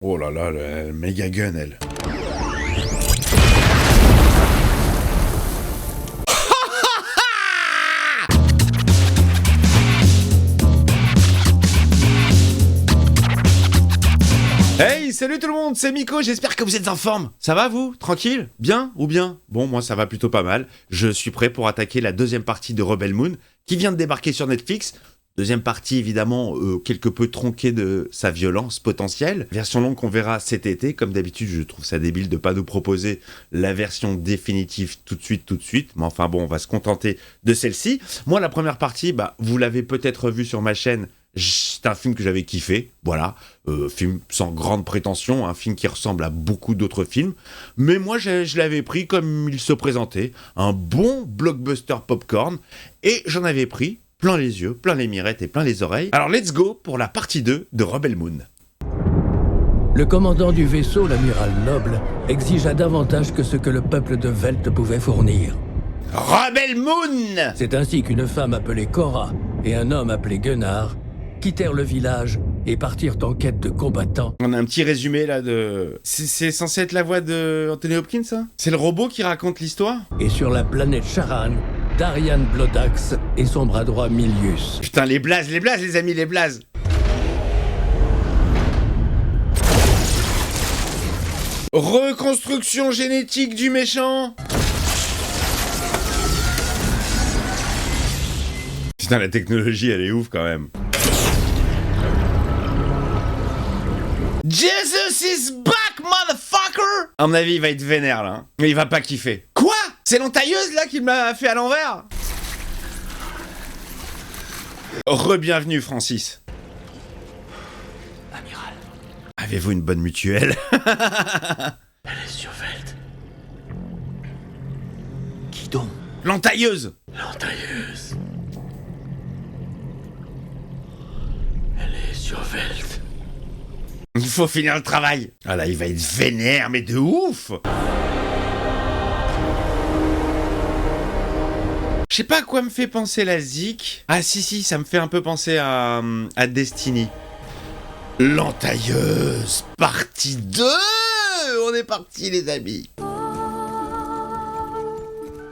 Oh là là, le méga gun, elle. Hey, salut tout le monde, c'est Miko, j'espère que vous êtes en forme. Ça va vous? Tranquille? Bien ou bien? Bon, moi ça va plutôt pas mal. Je suis prêt pour attaquer la deuxième partie de Rebel Moon, qui vient de débarquer sur Netflix. Deuxième partie, évidemment, quelque peu tronquée de sa violence potentielle. Version longue qu'on verra cet été. Comme d'habitude, je trouve ça débile de pas nous proposer la version définitive tout de suite. Mais enfin bon, on va se contenter de celle-ci. Moi, la première partie, vous l'avez peut-être vu sur ma chaîne. C'est un film que j'avais kiffé, voilà, film sans grande prétention, un film qui ressemble à beaucoup d'autres films, mais moi je l'avais pris comme il se présentait, un bon blockbuster popcorn, et j'en avais pris plein les yeux, plein les mirettes et plein les oreilles. Alors let's go pour la partie 2 de Rebel Moon. Le commandant du vaisseau, l'amiral Noble, exigea davantage que ce que le peuple de Velt pouvait fournir. Rebel Moon! C'est ainsi qu'une femme appelée Cora et un homme appelé Gunnar quittèrent le village et partirent en quête de combattants. On a un petit résumé là de... C'est censé être la voix de Anthony Hopkins, ça? C'est le robot qui raconte l'histoire? Et sur la planète Charan, Darian Blodax et son bras droit Milius. Putain, les blazes les amis, les blazes! Reconstruction génétique du méchant! Putain, la technologie, elle est ouf quand même. Jesus is back, motherfucker! À mon avis, il va être vénère, là. Mais il va pas kiffer. Quoi? C'est l'entailleuse, là, qui m'a fait à l'envers? Re-bienvenue, Francis. Amiral. Avez-vous une bonne mutuelle? Elle est sur Velt. Qui donc? L'entailleuse! L'entailleuse. Elle est sur Velt. Il faut finir le travail. Ah là, il va être vénère, mais de ouf! Je sais pas à quoi me fait penser la Zik. Ah si, ça me fait un peu penser à Destiny. L'entailleuse, partie 2! On est parti, les amis.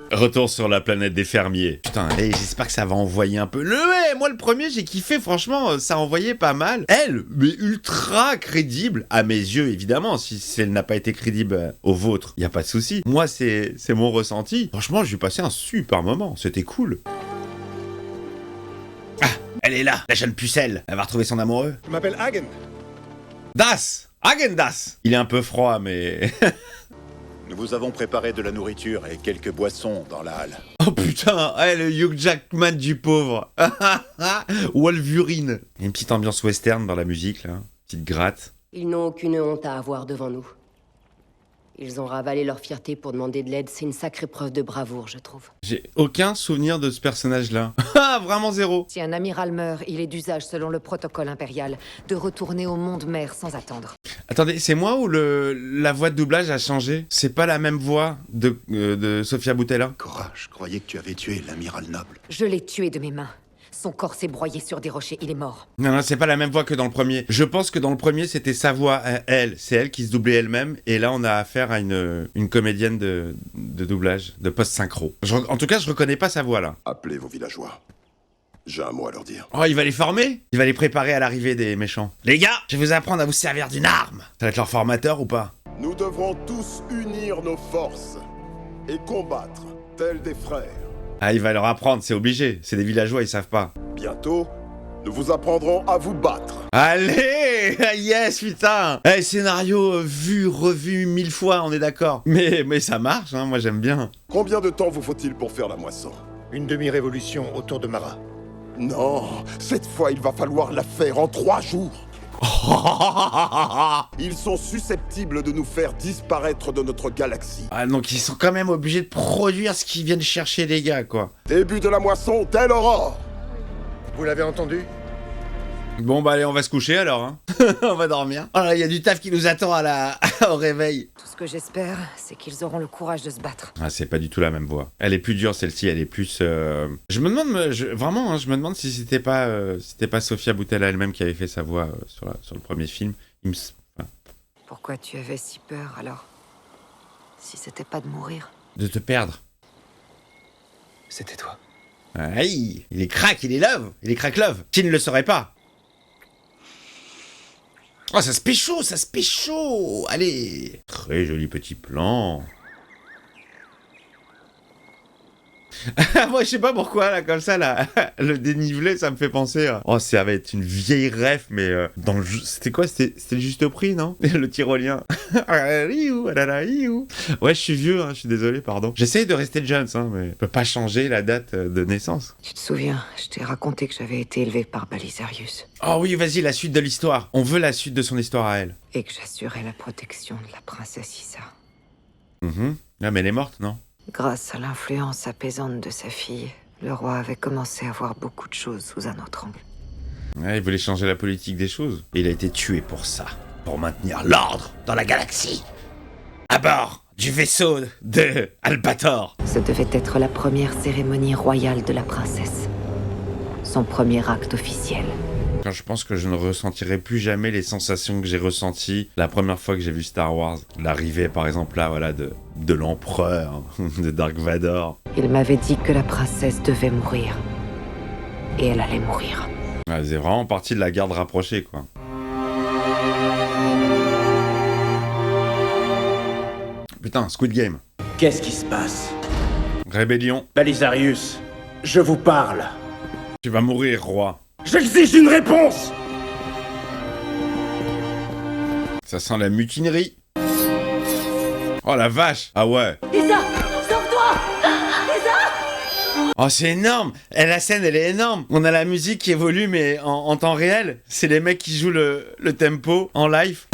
Retour sur la planète des fermiers. Putain, allez, j'espère que ça va envoyer un peu. Moi le premier, j'ai kiffé, franchement, ça envoyait pas mal. Elle, mais ultra crédible, à mes yeux, évidemment. Si elle n'a pas été crédible au vôtre, y a pas de souci. Moi, c'est mon ressenti. Franchement, j'ai passé un super moment, c'était cool. Ah, elle est là, la jeune pucelle. Elle va retrouver son amoureux. Je m'appelle Hagen. Das! Hagen-Das! Il est un peu froid, mais... Nous vous avons préparé de la nourriture et quelques boissons dans la halle. Oh putain, le Hugh Jackman du pauvre. Wolverine. Il y a une petite ambiance western dans la musique, là. Petite gratte. Ils n'ont aucune honte à avoir devant nous. Ils ont ravalé leur fierté pour demander de l'aide. C'est une sacrée preuve de bravoure, je trouve. J'ai aucun souvenir de ce personnage-là. Vraiment zéro. Si un amiral meurt, il est d'usage, selon le protocole impérial, de retourner au monde mère sans attendre. Attendez, c'est moi ou la voix de doublage a changé? C'est pas la même voix de Sofia Boutella? Cora, je croyais que tu avais tué l'amiral Noble. Je l'ai tué de mes mains. Son corps s'est broyé sur des rochers, il est mort. Non, c'est pas la même voix que dans le premier. Je pense que dans le premier, c'était sa voix à elle. C'est elle qui se doublait elle-même. Et là, on a affaire à une comédienne de doublage, de post-synchro. En tout cas, je reconnais pas sa voix, là. Appelez vos villageois. J'ai un mot à leur dire. Oh, il va les former? Il va les préparer à l'arrivée des méchants. Les gars, je vais vous apprendre à vous servir d'une arme. Ça va être leur formateur ou pas? Nous devrons tous unir nos forces et combattre, tels des frères. Ah, il va leur apprendre, c'est obligé. C'est des villageois, ils savent pas. Bientôt, nous vous apprendrons à vous battre. Allez! Yes, putain! Scénario vu, revu 1000 fois, on est d'accord. Mais ça marche, hein, moi j'aime bien. Combien de temps vous faut-il pour faire la moisson? Une demi-révolution autour de Mara. Non, cette fois il va falloir la faire en 3 jours. Ils sont susceptibles de nous faire disparaître de notre galaxie. Ah, donc ils sont quand même obligés de produire ce qu'ils viennent chercher, les gars, quoi. Début de la moisson, telle aurore. Vous l'avez entendu? Bon, allez, on va se coucher alors, hein. On va dormir. Oh là, il y a du taf qui nous attend au réveil. Tout ce que j'espère, c'est qu'ils auront le courage de se battre. Ah, c'est pas du tout la même voix. Elle est plus dure, celle-ci, elle est plus... Je me demande, vraiment, hein, je me demande si c'était pas Sofia Boutella elle-même qui avait fait sa voix sur le premier film. Pourquoi tu avais si peur, alors? Si c'était pas de mourir. De te perdre. C'était toi. Aïe, il est crack, il est love, il est crack love. Qui ne le saurait pas? Oh, ça se pécho, ça se pécho. Allez. Très joli petit plan. Moi, je sais pas pourquoi, là, comme ça, là, le dénivelé, ça me fait penser à... Oh, ça va être une vieille ref, mais dans le... C'était quoi? C'était le juste prix, non? Le tyrolien. Ouais, je suis vieux, hein, je suis désolé, pardon. J'essaye de rester jeune, hein, mais je peux pas changer la date de naissance. Tu te souviens, je t'ai raconté que j'avais été élevé par Balisarius. Oh oui, vas-y, la suite de l'histoire. On veut la suite de son histoire à elle. Et que j'assurais la protection de la princesse Issa. Ah, mais elle est morte, non? Grâce à l'influence apaisante de sa fille, le roi avait commencé à voir beaucoup de choses sous un autre angle. Ouais, il voulait changer la politique des choses. Et il a été tué pour ça. Pour maintenir l'ordre dans la galaxie. À bord du vaisseau de Albator. Ce devait être la première cérémonie royale de la princesse. Son premier acte officiel. Quand je pense que je ne ressentirai plus jamais les sensations que j'ai ressenties la première fois que j'ai vu Star Wars. L'arrivée, par exemple, là, voilà, de l'empereur, de Dark Vador. Il m'avait dit que la princesse devait mourir. Et elle allait mourir. Ouais, c'est vraiment partie de la garde rapprochée, quoi. Putain, Squid Game. Qu'est-ce qui se passe? Rébellion. Balisarius, je vous parle. Tu vas mourir, roi. J'exige une réponse! Ça sent la mutinerie. Oh la vache. Ah ouais. Issa, sauve-toi! Issa! Oh, c'est énorme. Et la scène, elle est énorme. On a la musique qui évolue, mais en temps réel. C'est les mecs qui jouent le tempo en live.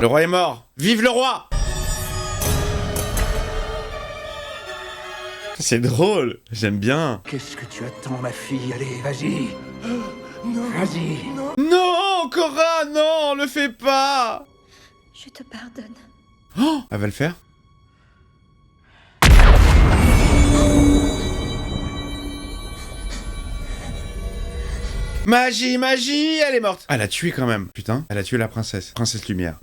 Le roi est mort. Vive le roi! C'est drôle. J'aime bien. Qu'est-ce que tu attends, ma fille? Allez, vas-y. Vas-y. Non, Cora, non, le fais pas. Je te pardonne. Oh, elle va le faire. Magie, magie, elle est morte. Elle a tué quand même. Putain, elle a tué la princesse. Princesse Lumière.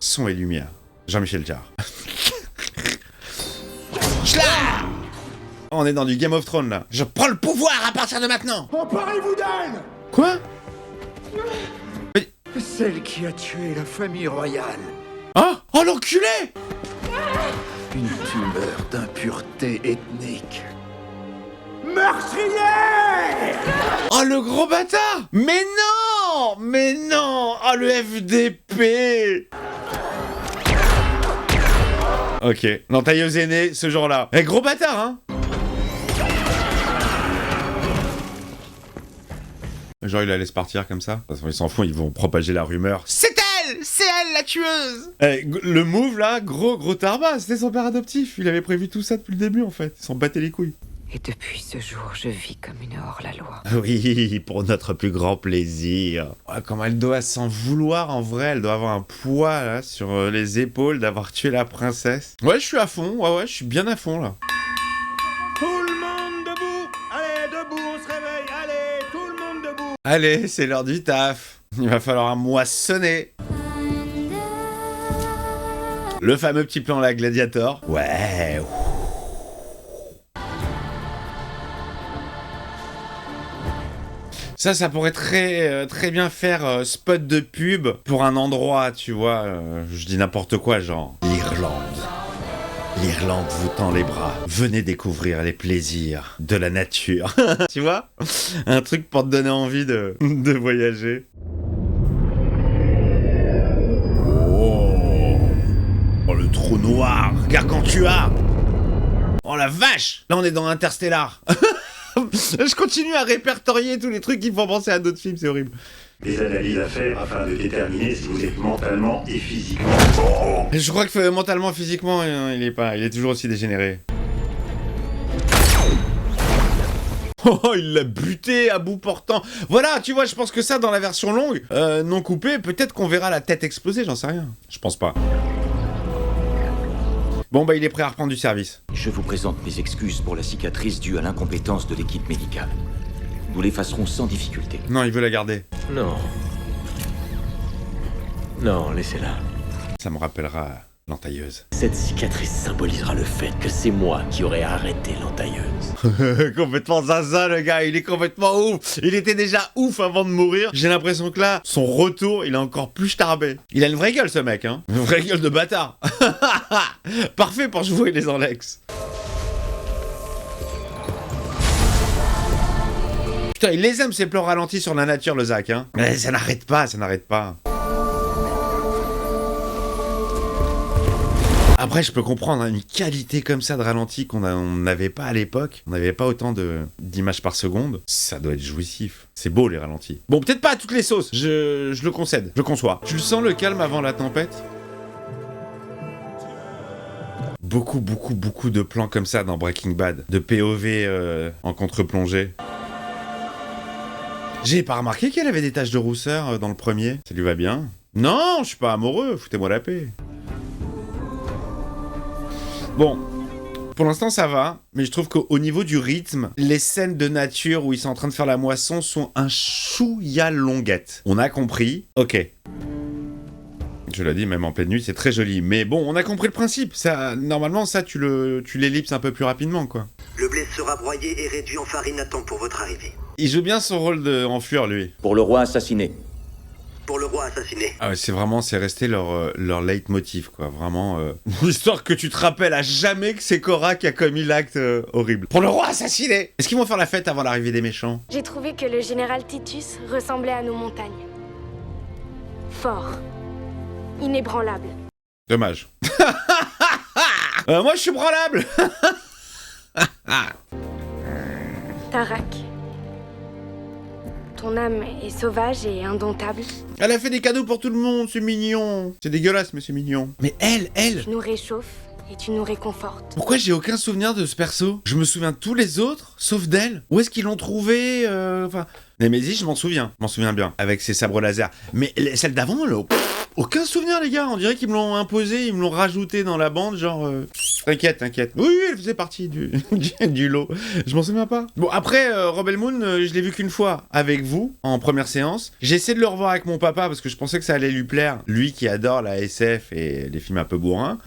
Son et lumière. Jean-Michel Jarre. Schla! On est dans du Game of Thrones là. Je prends le pouvoir à partir de maintenant. Emparez-vous d'elle! Quoi? Celle qui a tué la famille royale. Oh, oh l'enculé! Une tumeur d'impureté ethnique. Meurtrier! Oh le gros bâtard! Mais non! Mais non! Oh le FDP! Ok, l'entailleuse est née ce jour-là. Eh, gros bâtard, hein! Genre, il la laisse partir comme ça. De toute façon, ils s'en foutent, ils vont propager la rumeur. C'est elle! C'est elle, la tueuse! Eh, le move, là, gros tarba, c'était son père adoptif. Il avait prévu tout ça depuis le début, en fait. Ils s'en battaient les couilles. Et depuis ce jour, je vis comme une hors-la-loi. Oui, pour notre plus grand plaisir. Ouais, comme elle doit s'en vouloir, en vrai, elle doit avoir un poids, là, sur les épaules d'avoir tué la princesse. Ouais, je suis à fond, ouais, je suis bien à fond, là. Tout le monde debout! Allez, debout, on se réveille! Allez, tout le monde debout! Allez, c'est l'heure du taf. Il va falloir moissonner. Le fameux petit plan là, Gladiator. Ouais. Ça pourrait très bien faire spot de pub pour un endroit, tu vois. Je dis n'importe quoi, genre l'Irlande. L'Irlande vous tend les bras. Venez découvrir les plaisirs de la nature. Tu vois? Un truc pour te donner envie de voyager. Oh, le trou noir. Gargantua. Oh la vache. Là, on est dans Interstellar. Je continue à répertorier tous les trucs qui me font penser à d'autres films, c'est horrible. Des analyses à faire afin de déterminer si vous êtes mentalement et physiquement. Je crois que mentalement, physiquement, il est toujours aussi dégénéré. Oh, il l'a buté à bout portant. Voilà, tu vois, je pense que ça, dans la version longue, non coupée, peut-être qu'on verra la tête exploser, j'en sais rien. Je pense pas. Bon, bah, il est prêt à reprendre du service. Je vous présente mes excuses pour la cicatrice due à l'incompétence de l'équipe médicale. Nous l'effacerons sans difficulté. Non, il veut la garder. Non. Non, laissez-la. Ça me rappellera l'entailleuse. Cette cicatrice symbolisera le fait que c'est moi qui aurais arrêté l'entailleuse. Complètement zaza, le gars, il est complètement ouf. Il était déjà ouf avant de mourir. J'ai l'impression que là, son retour, il est encore plus starbé. Il a une vraie gueule, ce mec, hein. Une vraie gueule de bâtard. Parfait pour jouer les Anlex. Putain, il les aime, ces plans ralentis sur la nature, le Zach, hein. Mais ça n'arrête pas, ça n'arrête pas. Après, je peux comprendre, hein, une qualité comme ça de ralenti qu'on n'avait pas à l'époque. On n'avait pas autant d'images par seconde. Ça doit être jouissif. C'est beau, les ralentis. Bon, peut-être pas à toutes les sauces. Je le concède. Je conçois. Tu le sens, le calme avant la tempête ? Beaucoup de plans comme ça dans Breaking Bad. De POV en contre-plongée. J'ai pas remarqué qu'elle avait des taches de rousseur dans le premier. Ça lui va bien. Non, je suis pas amoureux. Foutez-moi la paix. Bon, pour l'instant ça va, mais je trouve qu'au niveau du rythme, les scènes de nature où ils sont en train de faire la moisson sont un chouïa longuette. On a compris, ok. Je l'ai dit, même en pleine nuit, c'est très joli. Mais bon, on a compris le principe. Ça, normalement, ça, tu l'ellipses un peu plus rapidement, quoi. Le blé sera broyé et réduit en farine à temps pour votre arrivée. Il joue bien son rôle d'enflure, lui. Pour le roi assassiné. Pour le roi assassiné. Ah ouais, c'est resté leur leitmotiv, quoi. Vraiment, histoire que tu te rappelles à jamais que c'est Cora qui a commis l'acte horrible. Pour le roi assassiné. Est-ce qu'ils vont faire la fête avant l'arrivée des méchants ? J'ai trouvé que le général Titus ressemblait à nos montagnes. Fort. Inébranlable. Dommage. Moi, je suis branlable. Tarak. Ton âme est sauvage et indomptable. Elle a fait des cadeaux pour tout le monde, c'est mignon. C'est dégueulasse, mais c'est mignon. Mais elle... Tu nous réchauffes et tu nous réconfortes. Pourquoi j'ai aucun souvenir de ce perso ? Je me souviens de tous les autres, sauf d'elle. Où est-ce qu'ils l'ont trouvé Enfin... Nemesis, je m'en souviens bien, avec ses sabres laser. Mais celle d'avant, là... Aucun souvenir, les gars. On dirait qu'ils me l'ont imposé, ils me l'ont rajouté dans la bande, genre... T'inquiète. Oui, elle faisait partie du lot. Je m'en souviens pas. Bon, après, Rebel Moon, je l'ai vu qu'une fois avec vous, en première séance. J'ai essayé de le revoir avec mon papa, parce que je pensais que ça allait lui plaire. Lui qui adore la SF et les films un peu bourrins.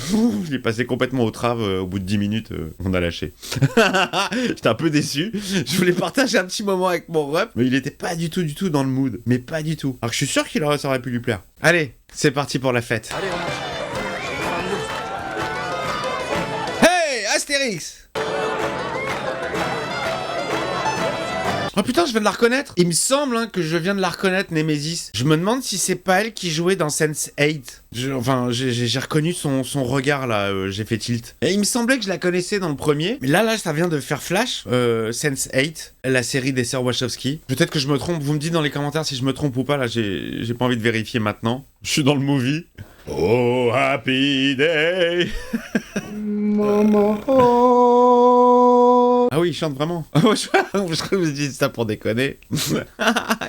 Je l'ai passé complètement au trave, au bout de 10 minutes, on a lâché. J'étais un peu déçu. Je voulais partager un petit moment avec mon rep, mais il était pas du tout dans le mood. Mais pas du tout. Alors que je suis sûr ça aurait pu lui plaire. Allez, c'est parti pour la fête. Allez, Hey, Astérix! Oh putain, je viens de la reconnaître. Il me semble que je viens de la reconnaître, Nemesis. Je me demande si c'est pas elle qui jouait dans Sense8. J'ai reconnu son regard là, j'ai fait tilt. Et il me semblait que je la connaissais dans le premier. Mais là, ça vient de faire flash. Sense8, la série des sœurs Wachowski. Peut-être que je me trompe. Vous me dites dans les commentaires si je me trompe ou pas. Là, j'ai pas envie de vérifier maintenant. Je suis dans le movie. Oh, happy day. Ah oui, il chante vraiment. Je crois que vous dites ça pour déconner.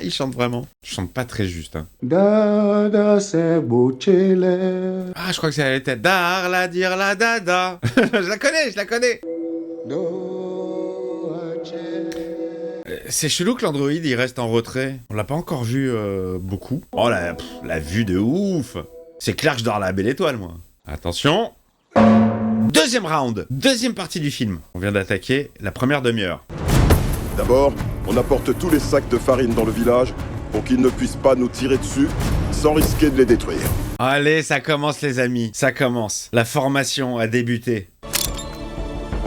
Il chante vraiment. Je chante pas très juste. Hein. Ah, je crois que c'est la tête. Dar la dire la dada. Je la connais. C'est chelou que l'Android il reste en retrait. On l'a pas encore vu beaucoup. Oh la vue de ouf. C'est clair que je dors à la belle étoile, moi. Attention. Deuxième round, deuxième partie du film. On vient d'attaquer la première demi-heure. D'abord, on apporte tous les sacs de farine dans le village pour qu'ils ne puissent pas nous tirer dessus sans risquer de les détruire. Allez, ça commence les amis, ça commence. La formation a débuté.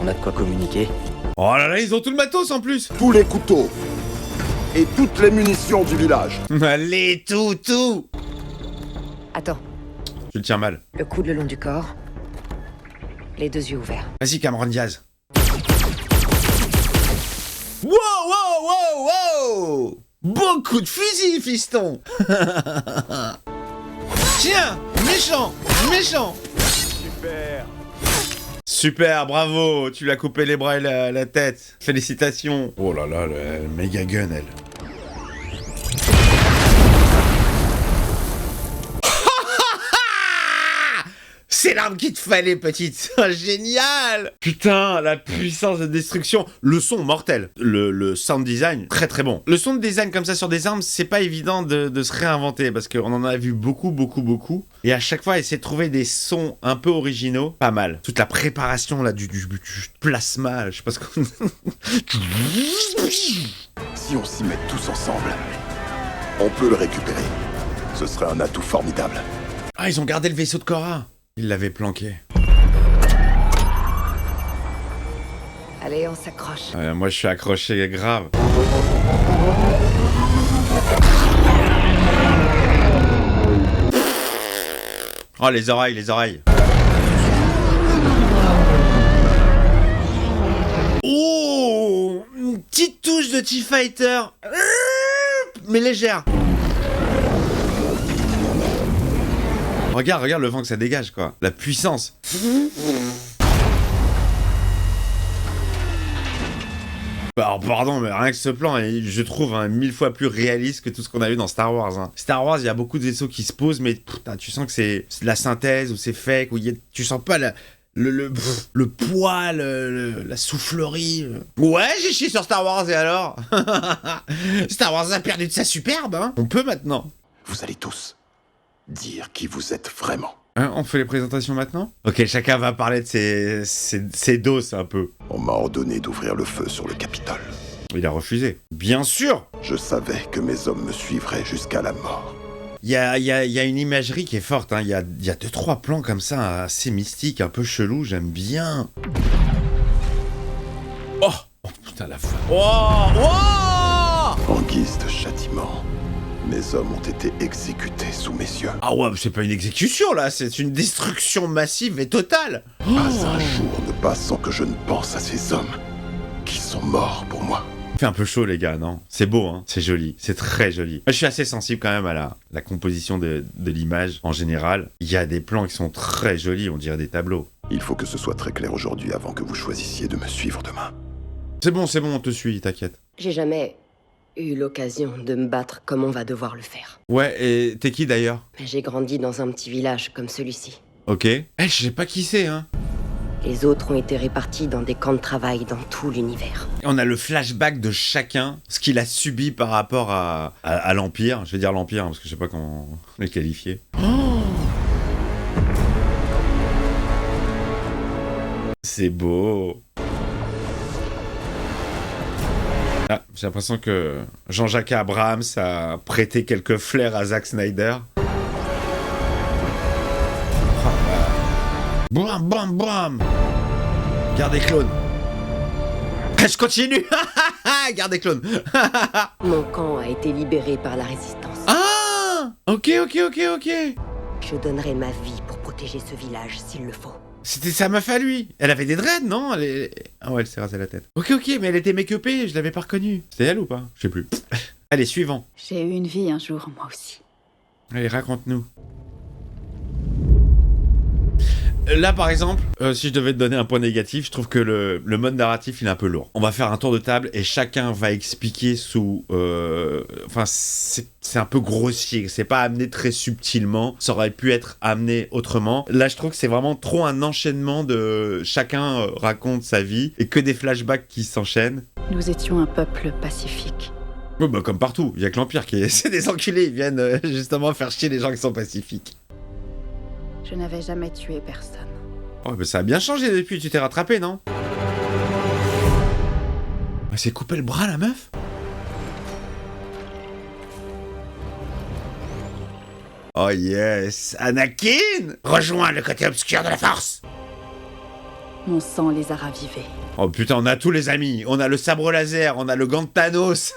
On a de quoi communiquer. Oh là là, ils ont tout le matos en plus. Tous les couteaux et toutes les munitions du village. Allez, tout. Attends, Tu le tiens mal. le coude le long du corps, les deux yeux ouverts. Vas-y, Cameron Diaz. Wow. Beaucoup de fusils, fiston. Tiens, méchant. Super, bravo. Tu lui as coupé les bras et la tête. Félicitations. Oh là là, le méga gun, elle. C'est l'arme qu'il te fallait, petite. Génial. Putain, la puissance de destruction. Le son mortel. Le sound design, très très bon. Le sound design comme ça sur des armes, c'est pas évident de se réinventer parce qu'on en a vu beaucoup. Et à chaque fois, essayer de trouver des sons un peu originaux, pas mal. Toute la préparation là du plasma, je sais pas ce qu'on... Si on s'y met tous ensemble, on peut le récupérer. Ce serait un atout formidable. Ah, ils ont gardé le vaisseau de Cora. Ils l'avaient planqué. Allez, on s'accroche. Moi, je suis accroché grave. Oh, les oreilles. Oh, une petite touche de T-Fighter. Mais légère. Regarde le vent que ça dégage, quoi. La puissance. Alors, pardon, mais rien que ce plan, je trouve 1000 fois plus réaliste que tout ce qu'on a vu dans Star Wars. Hein. Star Wars, il y a beaucoup de vaisseaux qui se posent, mais putain, tu sens que c'est de la synthèse ou c'est fake, ou tu sens pas le poids, la soufflerie. Ouais, j'ai chié sur Star Wars, et alors? Star Wars a perdu de sa superbe, hein. On peut maintenant. Vous allez tous dire qui vous êtes vraiment. Hein, on fait les présentations maintenant? Ok, chacun va parler de ses doses un peu. On m'a ordonné d'ouvrir le feu sur le Capitole. Il a refusé. Bien sûr! Je savais que mes hommes me suivraient jusqu'à la mort. Il y a une imagerie qui est forte, hein. Il y a 2-3 plans comme ça, assez mystiques, un peu chelous, j'aime bien. Oh putain, la fin. Oh En guise de châtiment, mes hommes ont été exécutés sous mes yeux. Ah ouais, c'est pas une exécution là, c'est une destruction massive et totale. Pas un jour ne passe sans que je ne pense à ces hommes qui sont morts pour moi. Fait un peu chaud les gars, non? C'est beau, hein? C'est joli, c'est très joli. Je suis assez sensible quand même à la composition de l'image en général. Il y a des plans qui sont très jolis, on dirait des tableaux. Il faut que ce soit très clair aujourd'hui avant que vous choisissiez de me suivre demain. C'est bon, on te suit, t'inquiète. J'ai jamais eu l'occasion de me battre comme on va devoir le faire. Ouais, et t'es qui d'ailleurs? J'ai grandi dans un petit village comme celui-ci. Ok. Je sais pas qui c'est, hein. Les autres ont été répartis dans des camps de travail dans tout l'univers. On a le flashback de chacun, ce qu'il a subi par rapport à l'Empire. Je vais dire l'Empire, hein, parce que je sais pas comment le qualifier. C'est beau. Ah, j'ai l'impression que Jean-Jacques Abrams a prêté quelques flairs à Zack Snyder. Bam, bam, bam. Garde des clones. Je continue. Garde des clones. Mon camp a été libéré par la résistance. Ah. Ok. Je donnerai ma vie pour protéger ce village s'il le faut. C'était sa meuf à lui. Elle avait des dreads, non? Ah ouais, elle s'est rasé la tête. Ok, mais elle était make-upée, je l'avais pas reconnue. C'était elle ou pas? Je sais plus. Allez, suivant. J'ai eu une vie un jour, moi aussi. Allez, raconte-nous. Là, par exemple, si je devais te donner un point négatif, je trouve que le mode narratif, il est un peu lourd. On va faire un tour de table et chacun va expliquer sous... Enfin, c'est un peu grossier. C'est pas amené très subtilement. Ça aurait pu être amené autrement. Là, je trouve que c'est vraiment trop un enchaînement de... Chacun raconte sa vie et que des flashbacks qui s'enchaînent. Nous étions un peuple pacifique. Ouais, bah, comme partout. Il y a que l'Empire qui est... C'est des enculés. Ils viennent justement faire chier les gens qui sont pacifiques. Je n'avais jamais tué personne. Oh, bah ça a bien changé depuis, tu t'es rattrapé, non? Elle s'est coupé le bras, la meuf? Oh yes, Anakin! Rejoins le côté obscur de la force! Mon sang les a ravivés. Oh putain, on a tous les amis. On a le sabre laser, on a le gant de Thanos.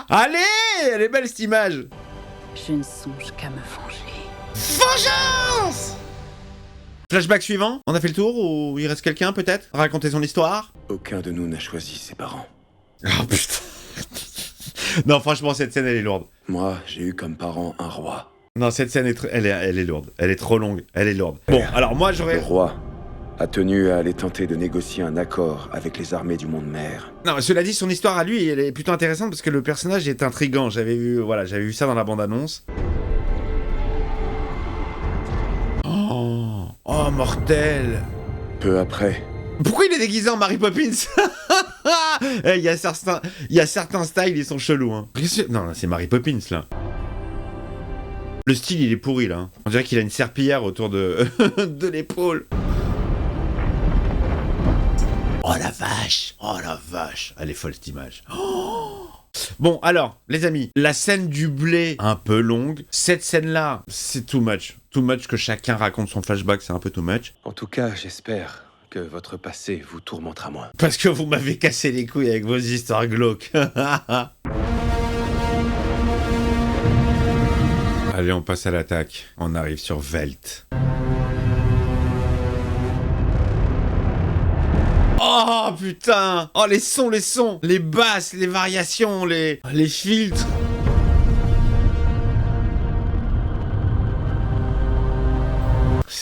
Allez! Elle est belle cette image! Je ne songe qu'à me venger. Vengeance! Flashback suivant, on a fait le tour ou il reste quelqu'un peut-être? Raconter son histoire? Aucun de nous n'a choisi ses parents. Oh putain. Non, franchement, cette scène elle est lourde. Moi, j'ai eu comme parent un roi. Non, cette scène elle est lourde. Elle est trop longue, elle est lourde. Bon, alors moi j'aurais... Le roi a tenu à aller tenter de négocier un accord avec les armées du monde mère. Non, cela dit, son histoire à lui, elle est plutôt intéressante parce que le personnage est intriguant. J'avais vu ça dans la bande-annonce. Oh. Oh, mortel. Peu après. Pourquoi il est déguisé en Mary Poppins? Il y a certains styles, ils sont chelous. Hein. Non, c'est Mary Poppins, là. Le style, il est pourri, là. On dirait qu'il a une serpillière autour de, de l'épaule. Oh la vache! Oh la vache! Elle est folle, cette image. Oh, bon, alors, les amis, la scène du blé, un peu longue. Cette scène-là, c'est too much. Too much que chacun raconte son flashback, c'est un peu too much. En tout cas, j'espère que votre passé vous tourmentera moins. Parce que vous m'avez cassé les couilles avec vos histoires glauques. Allez, on passe à l'attaque. On arrive sur Velt. Oh putain! Oh les sons, les basses, les variations, les filtres.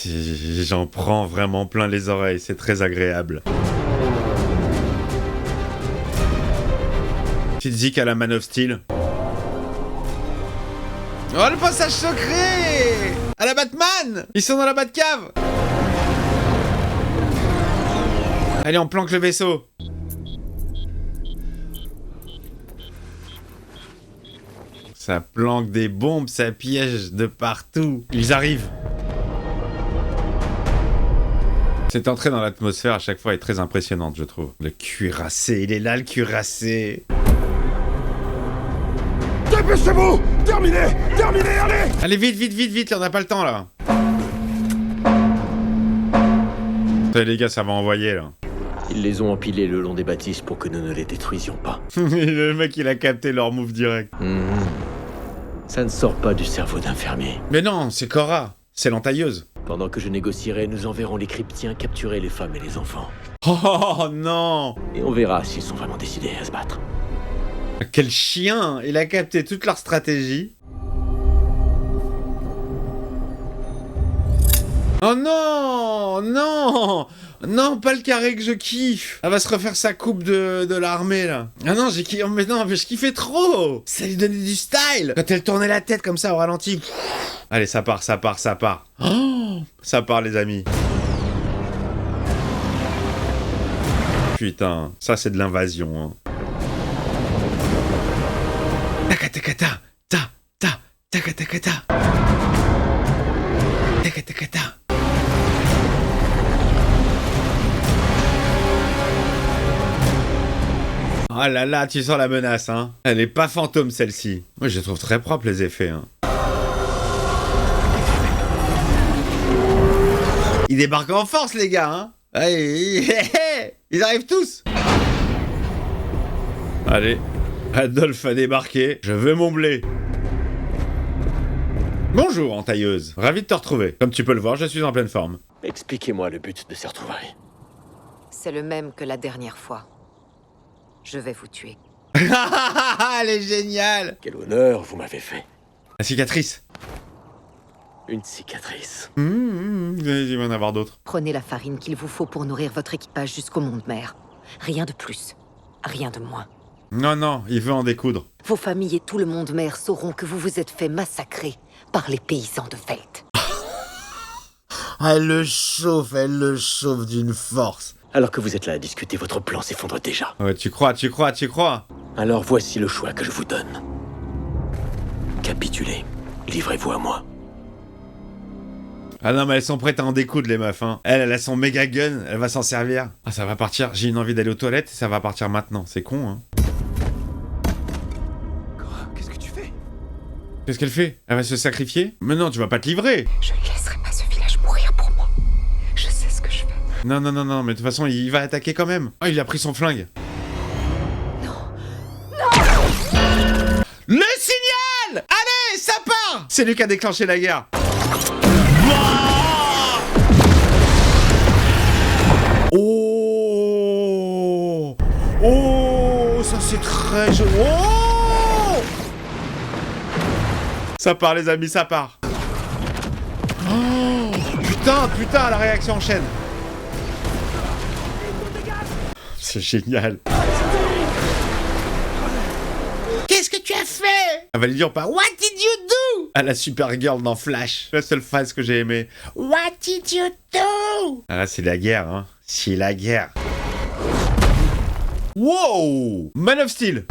J'en prends vraiment plein les oreilles, c'est très agréable. Petite zik à la Man of Steel. Oh le passage secret! À la Batman! Ils sont dans la Batcave! Allez, on planque le vaisseau. Ça planque des bombes, ça piège de partout. Ils arrivent. Cette entrée dans l'atmosphère à chaque fois est très impressionnante, je trouve. Le cuirassé, il est là, le cuirassé. Dépêchez-vous! Terminez! Terminez, allez! Allez, vite, on n'a pas le temps, là. Allez, les gars, ça va envoyer, là. Ils les ont empilés le long des bâtisses pour que nous ne les détruisions pas. Le mec, il a capté leur move direct. Ça ne sort pas du cerveau d'un fermier. Mais non, c'est Cora. C'est l'entailleuse. Pendant que je négocierai, nous enverrons les cryptiens capturer les femmes et les enfants. Oh non! Et on verra s'ils sont vraiment décidés à se battre. Quel chien! Il a capté toute leur stratégie. Oh non! Non! Non, pas le carré que je kiffe. Elle va se refaire sa coupe de l'armée, là. Ah non, j'ai kiffé. Mais non, mais je kiffais trop. Ça lui donnait du style. Quand elle tournait la tête comme ça au ralenti. Allez, ça part. Oh, ça part, les amis. Putain, ça c'est de l'invasion, hein. Takatakata, takatakata. Takatakata. Oh là là, tu sens la menace, hein. Elle est pas fantôme, celle-ci. Moi, je les trouve très propres, les effets, hein. Ils débarquent en force, les gars, hein. Allez, ils arrivent tous. Allez, Adolphe a débarqué. Je veux mon blé. Bonjour, entailleuse. Ravi de te retrouver. Comme tu peux le voir, je suis en pleine forme. Expliquez-moi le but de ces retrouvailles. C'est le même que la dernière fois. Je vais vous tuer. Elle est géniale. Quel honneur vous m'avez fait. La cicatrice. Une cicatrice. Il va en avoir d'autres. Prenez la farine qu'il vous faut pour nourrir votre équipage jusqu'au monde-mère. Rien de plus. Rien de moins. Non, il veut en découdre. Vos familles et tout le monde-mère sauront que vous vous êtes fait massacrer par les paysans de Velt. Elle le chauffe d'une force. Alors que vous êtes là à discuter, votre plan s'effondre déjà. Ouais, tu crois. Alors voici le choix que je vous donne. Capitulez. Livrez-vous à moi. Ah non, mais elles sont prêtes à en découdre, les meufs, hein. Elle a son méga gun, elle va s'en servir. Ah, ça va partir. J'ai une envie d'aller aux toilettes, ça va partir maintenant. C'est con, hein. Cora, qu'est-ce que tu fais? Qu'est-ce qu'elle fait? Elle va se sacrifier? Mais non, tu vas pas te livrer. Je ne laisserai pas ce village mourir pour moi. Je sais ce que je fais. Non, mais de toute façon, il va attaquer quand même. Oh, il a pris son flingue. Non. Le signal! Allez, ça part! C'est lui qui a déclenché la guerre. Oh, ça c'est très joli. Oh, ça part, les amis, ça part. Oh, putain, la réaction en chaîne. C'est génial. Qu'est-ce que tu as fait? Elle va lui dire pas What did you do? À la Supergirl dans Flash. La seule phrase que j'ai aimée. What did you do? Ah là, c'est la guerre, hein. C'est la guerre. Wow! Man of Steel.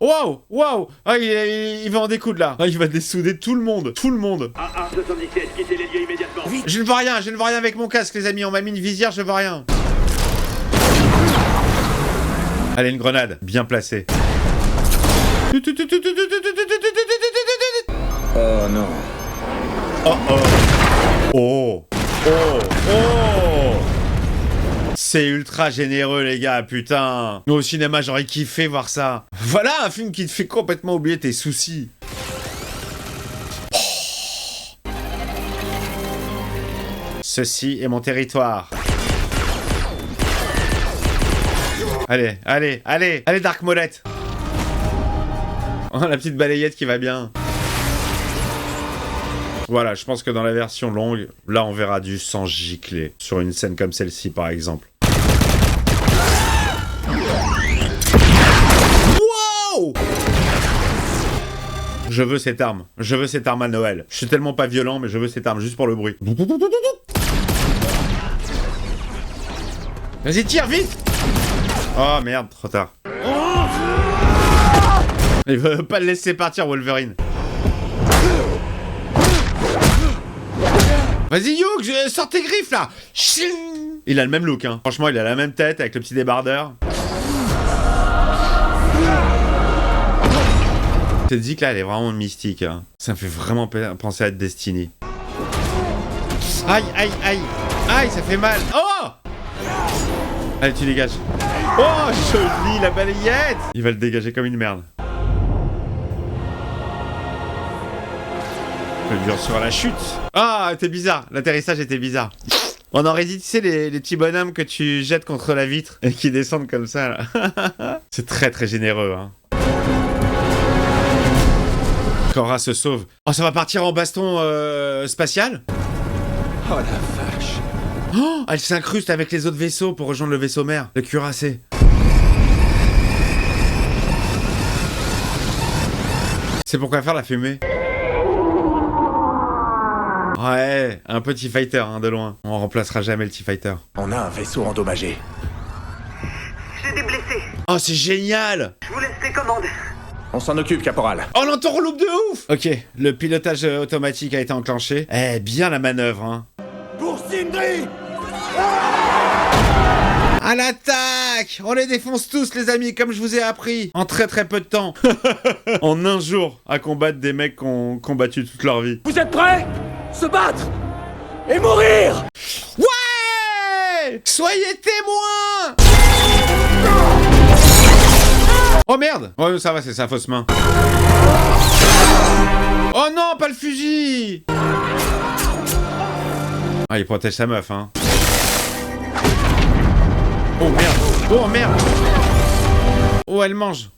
Wow! Wow! Ah, il va en découdre là. Ah, il va dessouder tout le monde. Tout le monde. AA-77, quittez les lieux immédiatement. Je ne vois rien, je ne vois rien avec mon casque, les amis. On m'a mis une visière, je vois rien. Allez, une grenade. Bien placée. Oh non. Oh oh. Oh. Oh. Oh. C'est ultra généreux, les gars, putain. Nous, au cinéma, j'aurais kiffé voir ça. Voilà un film qui te fait complètement oublier tes soucis. Oh. Ceci est mon territoire. Allez, allez, allez, allez, Dark Molette. Oh, la petite balayette qui va bien. Voilà, je pense que dans la version longue, là, on verra du sang gicler. Sur une scène comme celle-ci, par exemple. Wow! Je veux cette arme. Je veux cette arme à Noël. Je suis tellement pas violent, mais je veux cette arme, juste pour le bruit. Vas-y, tire, vite! Oh, merde, trop tard. Il veut pas le laisser partir, Wolverine. Vas-y, Hugh, sors tes griffes, là. Il a le même look, hein. Franchement, il a la même tête, avec le petit débardeur. Cette zik, là, elle est vraiment mystique, hein. Ça me fait vraiment penser à Destiny. Aïe, aïe, aïe. Aïe, ça fait mal. Oh! Allez, tu dégages. Oh, joli, la balayette. Il va le dégager comme une merde. Le dur sur la chute. Ah, c'était bizarre. L'atterrissage était bizarre. On aurait dit, tu sais, les petits bonhommes que tu jettes contre la vitre et qui descendent comme ça, là. C'est très, très généreux, hein. Cora se sauve. Oh, ça va partir en baston spatial? Oh la vache. Oh, elle s'incruste avec les autres vaisseaux pour rejoindre le vaisseau mère, le cuirassé. C'est pourquoi faire la fumée? Ouais, un petit fighter, hein, de loin. On remplacera jamais le T-Fighter. On a un vaisseau endommagé. J'ai des blessés. Oh, c'est génial! Je vous laisse les commandes. On s'en occupe, caporal. Oh, l'entourloupe de ouf! Ok, le pilotage automatique a été enclenché. Eh, bien la manœuvre, hein. Pour Sindri! À l'attaque! On les défonce tous, les amis, comme je vous ai appris. En très très peu de temps. En un jour, à combattre des mecs qui ont combattu toute leur vie. Vous êtes prêts? Se battre! Et mourir! Ouais! Soyez témoins! Oh merde! Oh, ça va, c'est sa fausse main. Oh non, pas le fusil! Ah, il protège sa meuf, hein. Oh merde! Oh merde! Oh, elle mange!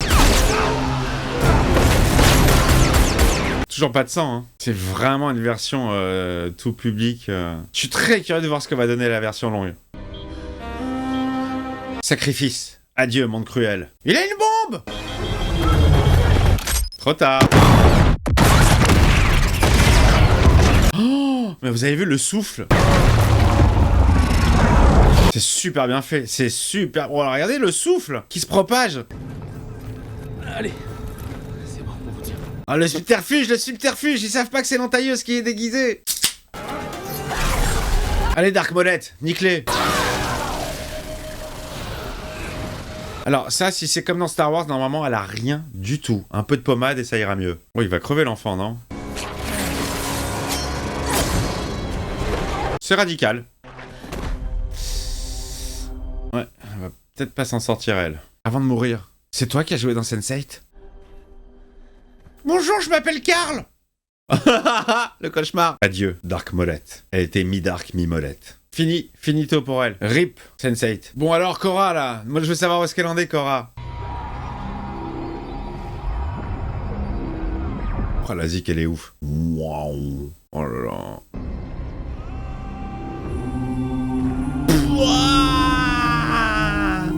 Toujours pas de sang, hein. C'est vraiment une version tout public. Je suis très curieux de voir ce que va donner la version longue. Sacrifice. Adieu, monde cruel. Il a une bombe! Trop tard. Oh, mais vous avez vu le souffle? C'est super bien fait. C'est super... Oh, regardez le souffle qui se propage. Allez. Ah, le subterfuge, ils savent pas que c'est l'entailleuse qui est déguisée. Allez, Dark Molette, nique-les. Alors ça, si c'est comme dans Star Wars, normalement, elle a rien du tout. Un peu de pommade et ça ira mieux. Oh, il va crever l'enfant, non? C'est radical. Ouais, elle va peut-être pas s'en sortir, elle. Avant de mourir. C'est toi qui as joué dans Sense8? Bonjour, je m'appelle Karl. Le cauchemar. Adieu, Dark Molette. Elle était mi-dark, mi-molette. Fini, finito pour elle. RIP, Sense8. Bon alors, Cora, là. Moi, je veux savoir où est-ce qu'elle en est, Cora. Oh, la zik, elle est ouf. Waouh. Oh là là.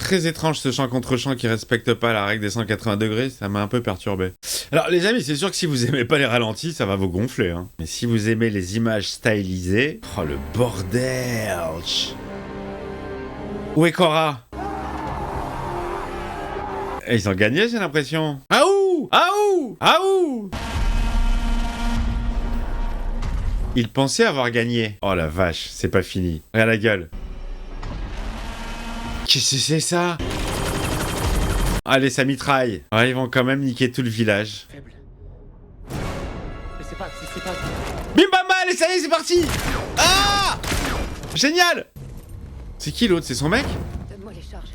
Très étrange ce champ contre champ qui respecte pas la règle des 180 degrés, ça m'a un peu perturbé. Alors les amis, c'est sûr que si vous aimez pas les ralentis, ça va vous gonfler, hein. Mais si vous aimez les images stylisées... Oh le bordel! Où est Cora? Et ils ont gagné, j'ai l'impression. Aouh! Aouh! Aouh! Ils pensaient avoir gagné. Oh la vache, c'est pas fini. Regarde la gueule. Qu'est-ce que c'est ça? Allez, ça mitraille. Ouais, ils vont quand même niquer tout le village. Faible. Mais c'est pas... Bim bam bam, allez, ça y est, c'est parti! Ah! Génial! C'est qui l'autre? C'est son mec? Donne-moi les charges.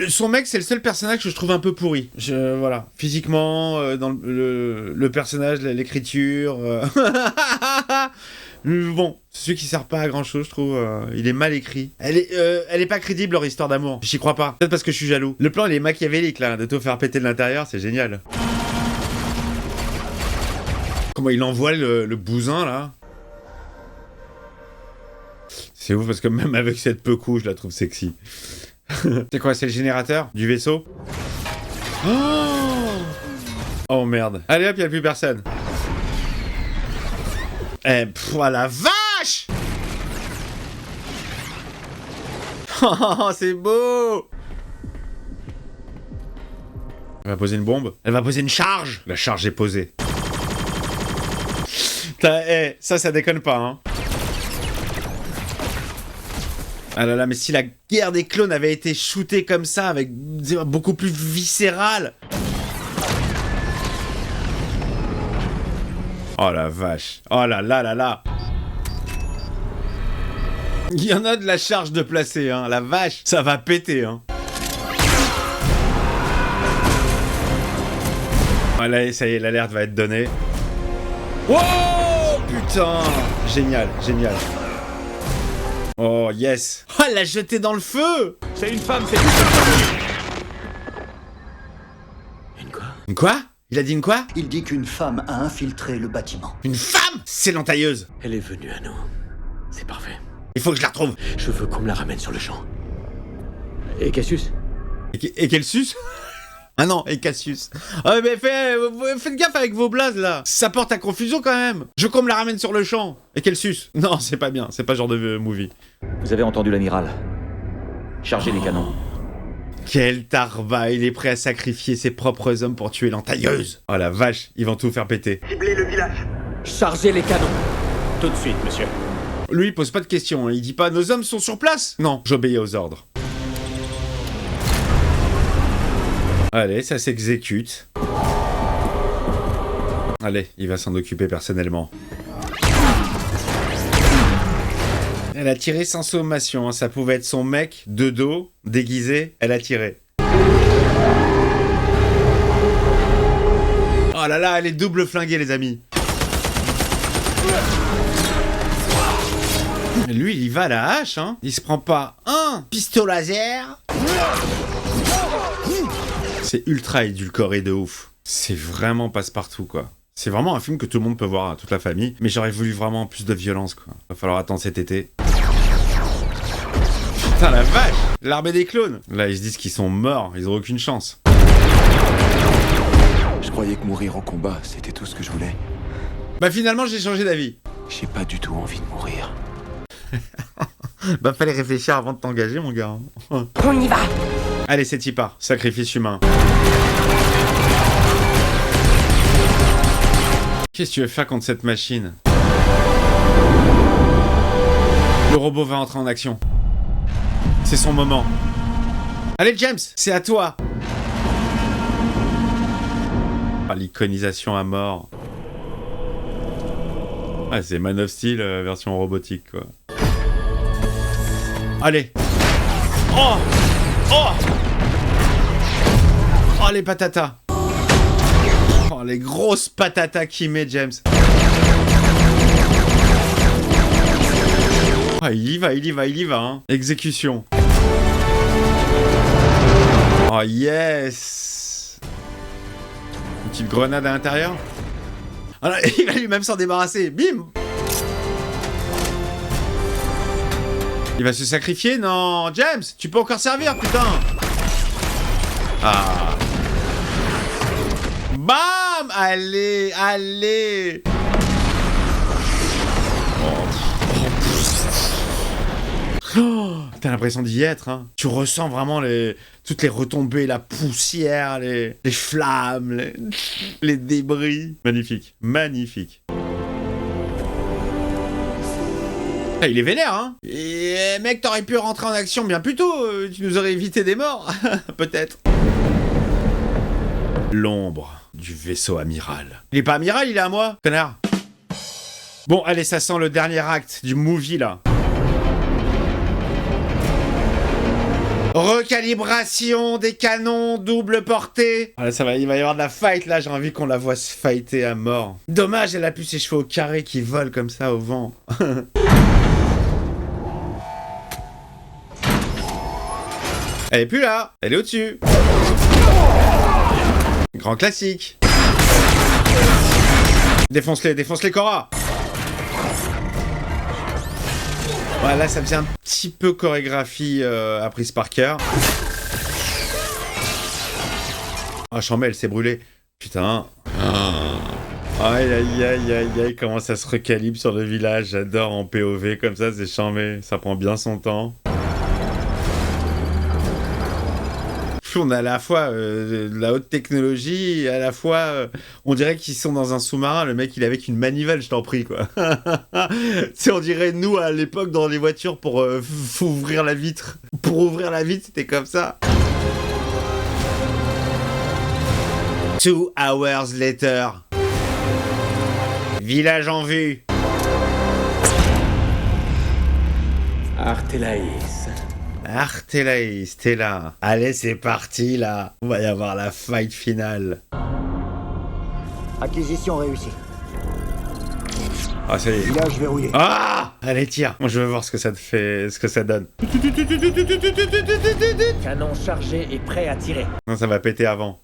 Son mec, c'est le seul personnage que je trouve un peu pourri. Voilà. Physiquement, dans le personnage, l'écriture... Bon, c'est celui qui sert pas à grand chose, je trouve. Il est mal écrit. Elle est pas crédible, leur histoire d'amour. J'y crois pas. Peut-être parce que je suis jaloux. Le plan, il est machiavélique, là. De tout faire péter de l'intérieur, c'est génial. Comment il envoie le bousin, là. C'est ouf, parce que même avec cette peu-cou, je la trouve sexy. C'est quoi, c'est le générateur du vaisseau? Oh merde. Allez hop, y'a plus personne. Eh, pff, la vache! Oh, c'est beau! Elle va poser une bombe. Elle va poser une charge. La charge est posée. Eh, ça déconne pas, hein. Ah là là, mais si la guerre des clones avait été shootée comme ça, avec beaucoup plus viscéral. Oh la vache. Oh là là là là. Il y en a de la charge de placer, hein. La vache, ça va péter, hein. Voilà, ça y est, l'alerte va être donnée. Oh putain. Génial, génial. Oh yes. Oh, elle l'a jeté dans le feu. C'est une femme, c'est Une quoi? Une quoi? Il a dit une quoi? Il dit qu'une femme a infiltré le bâtiment. Une femme? C'est l'entailleuse. Elle est venue à nous. C'est parfait. Il faut que je la retrouve. Je veux qu'on me la ramène sur le champ. Et Cassius? Et quel sus? Ah non, et Cassius. Ah mais faites gaffe avec vos blazes là. Ça porte à confusion quand même. Je veux qu'on me la ramène sur le champ. Et quel sus? Non, c'est pas bien. C'est pas genre de movie. Vous avez entendu l'amiral. Chargez les canons. Quel tarba, il est prêt à sacrifier ses propres hommes pour tuer l'entailleuse. Oh la vache, ils vont tout faire péter. Ciblez le village. Chargez les canons. Tout de suite, monsieur. Lui, il pose pas de questions, hein. Il dit pas « Nos hommes sont sur place !» Non, j'obéis aux ordres. Allez, ça s'exécute. Allez, il va s'en occuper personnellement. Elle a tiré sans sommation, hein. Ça pouvait être son mec, de dos, déguisé, elle a tiré. Oh là là, elle est double flinguée, les amis. Lui, il y va à la hache, hein. Il se prend pas un pistolet laser. C'est ultra édulcoré de ouf. C'est vraiment passe-partout, quoi. C'est vraiment un film que tout le monde peut voir, toute la famille. Mais j'aurais voulu vraiment plus de violence, quoi. Va falloir attendre cet été. Putain, la vache! L'armée des clones! Là, ils se disent qu'ils sont morts, ils ont aucune chance. Je croyais que mourir en combat, c'était tout ce que je voulais. Bah finalement, j'ai changé d'avis. J'ai pas du tout envie de mourir. Bah fallait réfléchir avant de t'engager, mon gars. On y va! Allez, c'est y part. Sacrifice humain. Qu'est-ce que tu veux faire contre cette machine? Le robot va entrer en action. C'est son moment. Allez, James, c'est à toi. Ah, l'iconisation à mort. Ah, c'est Man of Steel version robotique, quoi. Allez. Oh! Oh! Oh, les patatas. Oh, les grosses patatas qu'il met, James. Ah, il y va, hein. Exécution. Oh, yes. Une petite grenade à l'intérieur. Ah, là, il va lui-même s'en débarrasser. Bim. Il va se sacrifier? Non, James, tu peux encore servir, putain. Ah. Bam! Allez, allez. Oh, t'as l'impression d'y être, hein. Tu ressens vraiment toutes les retombées, la poussière, les flammes, les débris. Magnifique, magnifique. Ah, il est vénère, hein. Et mec, t'aurais pu rentrer en action bien plus tôt. Tu nous aurais évité des morts. Peut-être. L'ombre du vaisseau amiral. Il est pas amiral, il est à moi, connard. Bon, allez, ça sent le dernier acte du movie, là. Recalibration des canons, double portée. Ah, là, il va y avoir de la fight, là. J'ai envie qu'on la voit se fighter à mort. Dommage, elle a plus ses cheveux au carré qui volent comme ça au vent. Elle est plus là, elle est au-dessus. Grand classique. Défonce-les, Cora. Ouais, là, ça faisait un petit peu chorégraphie à Prise Parker. Ah, Chambé, elle s'est brûlée. Putain. Aïe, aïe, aïe, aïe, aïe, comment ça se recalibre sur le village. J'adore en POV, comme ça, c'est chambé. Ça prend bien son temps. On a à la fois de la haute technologie, à la fois, on dirait qu'ils sont dans un sous-marin, le mec il est avec une manivelle, je t'en prie, quoi. Tu on dirait nous à l'époque dans les voitures pour ouvrir la vitre. Pour ouvrir la vitre, c'était comme ça. 2 hours later. Village en vue. Artélaïs. Artélaïs, t'es là. Allez, c'est parti, là. On va y avoir la fight finale. Acquisition réussie. Ah, ça y est. Village verrouillé. Ah! Allez, tire. Moi, je veux voir ce que ça te fait, ce que ça donne. Canon chargé et prêt à tirer. Non, ça va péter avant.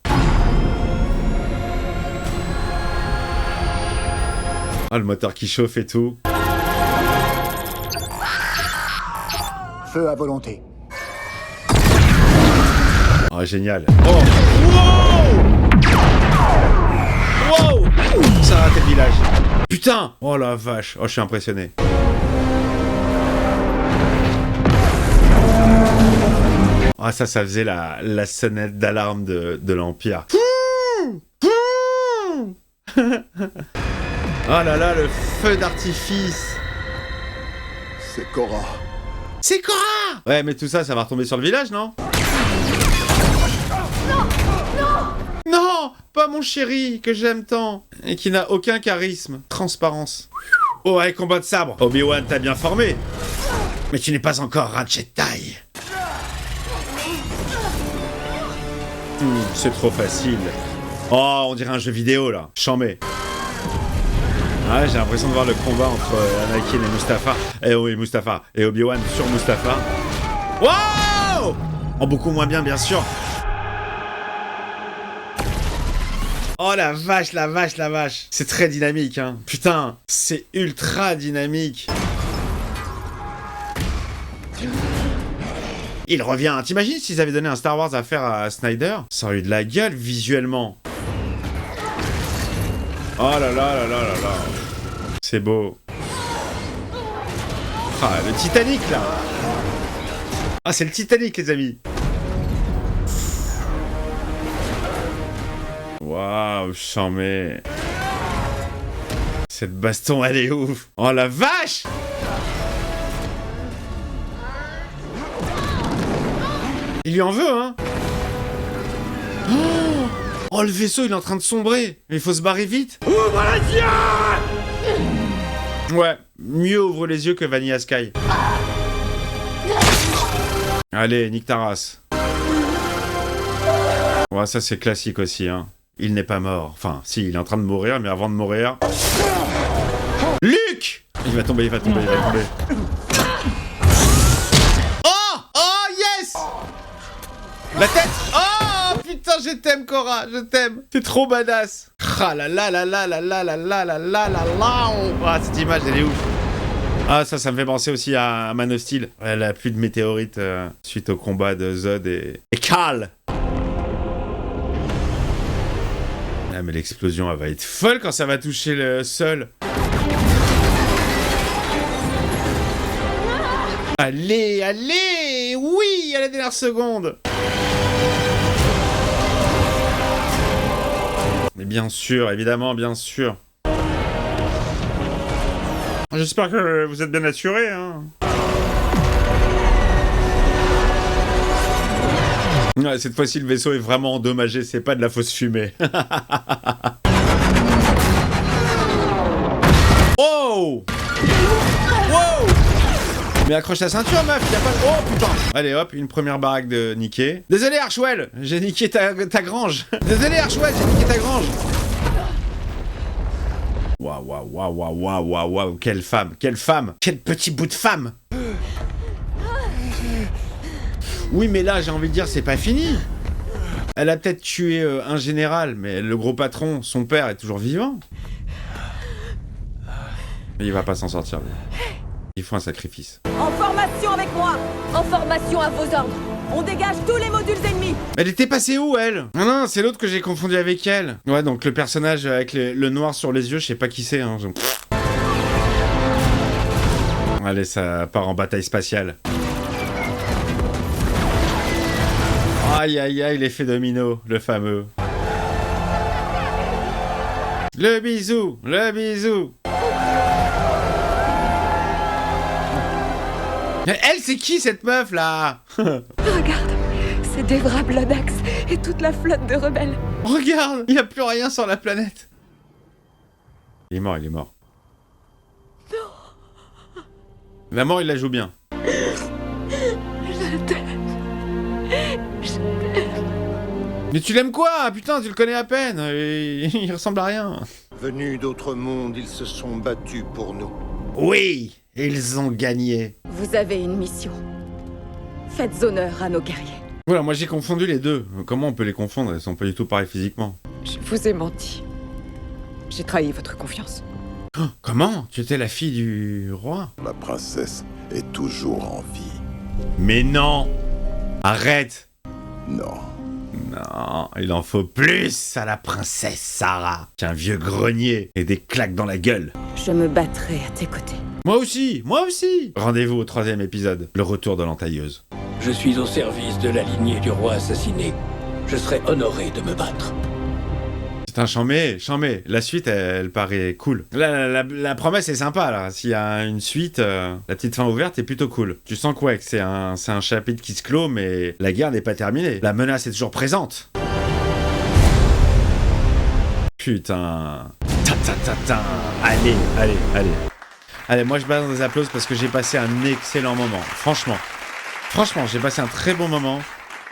Ah, le moteur qui chauffe et tout. Feu à volonté. Oh, génial. Oh! Wow! Wow! Ça a raté le village. Putain! Oh la vache. Oh, je suis impressionné. Ah, ça faisait la sonnette d'alarme de l'Empire. Oh là là, le feu d'artifice. C'est Cora. C'est Cora! Ouais, mais tout ça, ça va retomber sur le village, non? Non! Pas mon chéri, que j'aime tant, et qui n'a aucun charisme. Transparence. Oh, ouais, combat de sabre. Obi-Wan t'a bien formé. Mais tu n'es pas encore un Jedi. C'est trop facile. Oh, on dirait un jeu vidéo, là. Chambé. Ah, j'ai l'impression de voir le combat entre Anakin et Mustapha. Oui, Mustapha. Et Obi-Wan sur Mustapha. Wow! En beaucoup moins bien, bien sûr. Oh la vache, la vache, la vache. C'est très dynamique, hein. Putain, c'est ultra dynamique. Il revient. T'imagines s'ils avaient donné un Star Wars à faire à Snyder? Ça aurait eu de la gueule visuellement. Oh là là là là là là. C'est beau. Ah, le Titanic, là. Ah, c'est le Titanic, les amis. Waouh, charmé. Cette baston, elle est ouf. Oh, la vache! Il lui en veut, hein? Oh, le vaisseau, il est en train de sombrer. Il faut se barrer vite. Ouvre les yeux! Ouais, mieux ouvre les yeux que Vanilla Sky. Allez, nique ta race. Ouais, ça c'est classique aussi, hein. Il n'est pas mort. Enfin, si, il est en train de mourir, mais avant de mourir... Luke! Il va tomber, il va tomber, il va tomber. Oh! Oh, yes! La tête! Oh! Putain, je t'aime, Cora, je t'aime. T'es trop badass. Ah la la la la la la la la la la la. Ah, cette image, elle est ouf. Ah, ça me fait penser aussi à Man of Steel. La pluie de météorites suite au combat de Zod et Kal. Ah, mais l'explosion, elle va être folle quand ça va toucher le sol. Allez, allez! Oui, à la dernière seconde! Mais bien sûr, évidemment, bien sûr. J'espère que vous êtes bien assurés, hein. Ouais, cette fois-ci, le vaisseau est vraiment endommagé, c'est pas de la fausse fumée. Oh! Wow! Mais accroche ta ceinture, meuf, y'a pas de... Oh, putain! Allez, hop, une première baraque de niquer. Désolé, Archwell, j'ai niqué ta grange. Désolé, Archwell, j'ai niqué ta grange. Waouh, waouh, waouh, waouh, waouh, waouh, waouh, quelle femme, quel petit bout de femme. Oui, mais là, j'ai envie de dire, c'est pas fini. Elle a peut-être tué un général, mais le gros patron, son père, est toujours vivant. Mais il va pas s'en sortir, lui. Il faut un sacrifice. En formation avec moi! En formation à vos ordres! On dégage tous les modules ennemis! Elle était passée où, elle? Non, c'est l'autre que j'ai confondu avec elle. Ouais, donc le personnage avec le noir sur les yeux, je sais pas qui c'est. Hein. Allez, ça part en bataille spatiale. Aïe, aïe, aïe, l'effet domino, le fameux. Le bisou, le bisou. Mais elle, c'est qui cette meuf là? Regarde, c'est Devra Bloodaxe et toute la flotte de rebelles. Regarde, il n'y a plus rien sur la planète. Il est mort, il est mort. Non. La mort, il la joue bien. Je t'aime. Mais tu l'aimes quoi? Putain, tu le connais à peine. Il ressemble à rien. Venus d'autres mondes, ils se sont battus pour nous. Oui, ils ont gagné. Vous avez une mission. Faites honneur à nos guerriers. Voilà, moi j'ai confondu les deux. Comment on peut les confondre? Elles sont pas du tout pareilles physiquement. Je vous ai menti. J'ai trahi votre confiance. Oh, comment? Tu étais la fille du roi? La princesse est toujours en vie. Mais non! Arrête! Non. Non, il en faut plus à la princesse Sarah qu'un vieux grenier et des claques dans la gueule. Je me battrai à tes côtés. Moi aussi, moi aussi. Rendez-vous au 3e épisode, le retour de l'entailleuse. Je suis au service de la lignée du roi assassiné. Je serai honoré de me battre. C'est un chambé. La suite, elle paraît cool. La promesse est sympa, là. S'il y a une suite, la petite fin ouverte est plutôt cool. Tu sens que c'est un chapitre qui se clôt, mais la guerre n'est pas terminée. La menace est toujours présente. Putain. Allez, moi je balance des applaudissements parce que j'ai passé un excellent moment. Franchement, j'ai passé un très bon moment.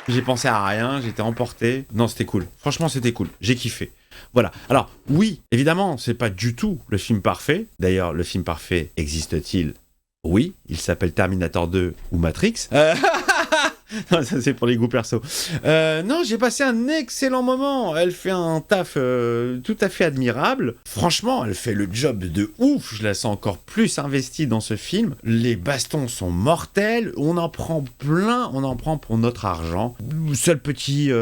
J'ai pensé à rien, j'étais emporté. Non, c'était cool. Franchement, c'était cool. J'ai kiffé. Voilà. Alors, oui, évidemment, c'est pas du tout le film parfait. D'ailleurs, le film parfait existe-t-il? Oui, il s'appelle Terminator 2 ou Matrix. Non, ça c'est pour les goûts perso. Non, j'ai passé un excellent moment. Elle fait un taf tout à fait admirable. Franchement, elle fait le job de ouf. Je la sens encore plus investie dans ce film. Les bastons sont mortels. On en prend plein. On en prend pour notre argent. Seul petit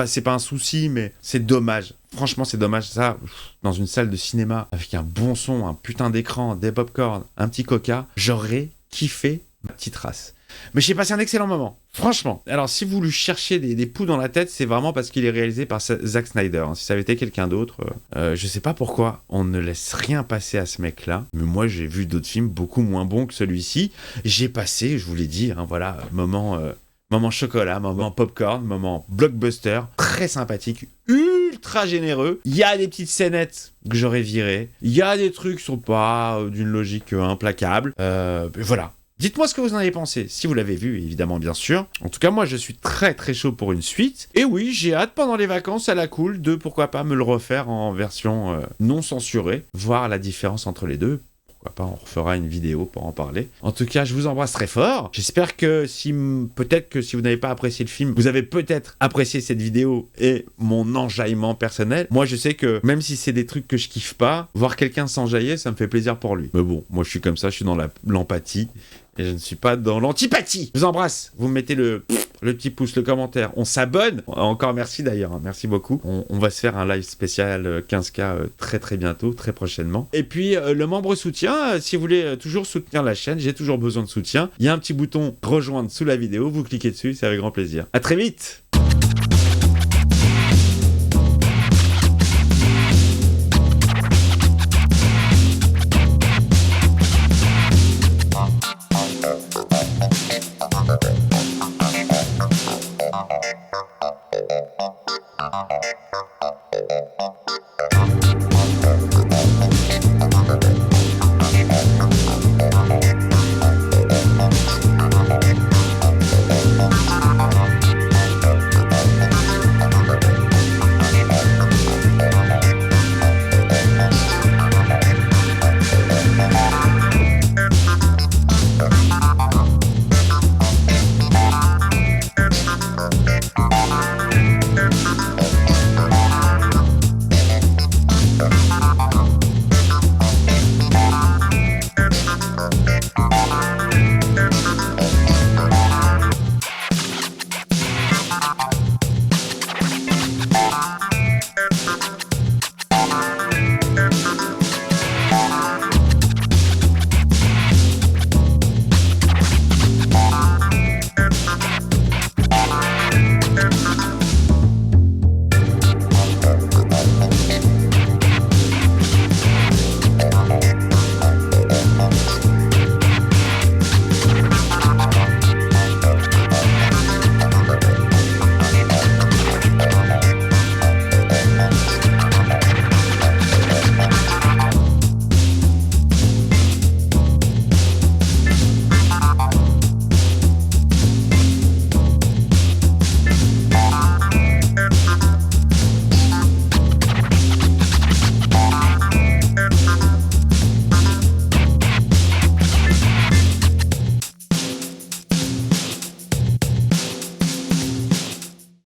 c'est pas un souci, mais c'est dommage. Franchement, c'est dommage, ça, dans une salle de cinéma, avec un bon son, un putain d'écran, des pop-corn, un petit coca, j'aurais kiffé ma petite race. Mais j'ai passé un excellent moment, franchement. Alors, si vous lui cherchez des poux dans la tête, c'est vraiment parce qu'il est réalisé par Zack Snyder. Si ça avait été quelqu'un d'autre, je sais pas pourquoi on ne laisse rien passer à ce mec-là. Mais moi, j'ai vu d'autres films beaucoup moins bons que celui-ci. J'ai passé, je vous l'ai dit, voilà, moment chocolat, moment popcorn, moment blockbuster, très sympathique, ultra généreux. Il y a des petites scénettes que j'aurais virées. Il y a des trucs qui sont pas d'une logique implacable. Voilà. Dites-moi ce que vous en avez pensé, si vous l'avez vu, évidemment, bien sûr. En tout cas, moi, je suis très très chaud pour une suite. Et oui, j'ai hâte pendant les vacances à la cool de, pourquoi pas, me le refaire en version non censurée, voir la différence entre les deux. pourquoi pas, on refera une vidéo pour en parler. En tout cas, je vous embrasse très fort. J'espère que peut-être que si vous n'avez pas apprécié le film, vous avez peut-être apprécié cette vidéo et mon enjaillement personnel. Moi, je sais que même si c'est des trucs que je kiffe pas, voir quelqu'un s'enjailler, ça me fait plaisir pour lui. Mais bon, moi je suis comme ça, je suis dans l'empathie et je ne suis pas dans l'antipathie. Je vous embrasse. Vous me mettez le petit pouce, le commentaire. On s'abonne. Encore merci d'ailleurs. Merci beaucoup. On va se faire un live spécial 15K très très bientôt, très prochainement. Et puis le membre soutien, si vous voulez toujours soutenir la chaîne, j'ai toujours besoin de soutien. Il y a un petit bouton rejoindre sous la vidéo. Vous cliquez dessus, c'est avec grand plaisir. À très vite. Thank you.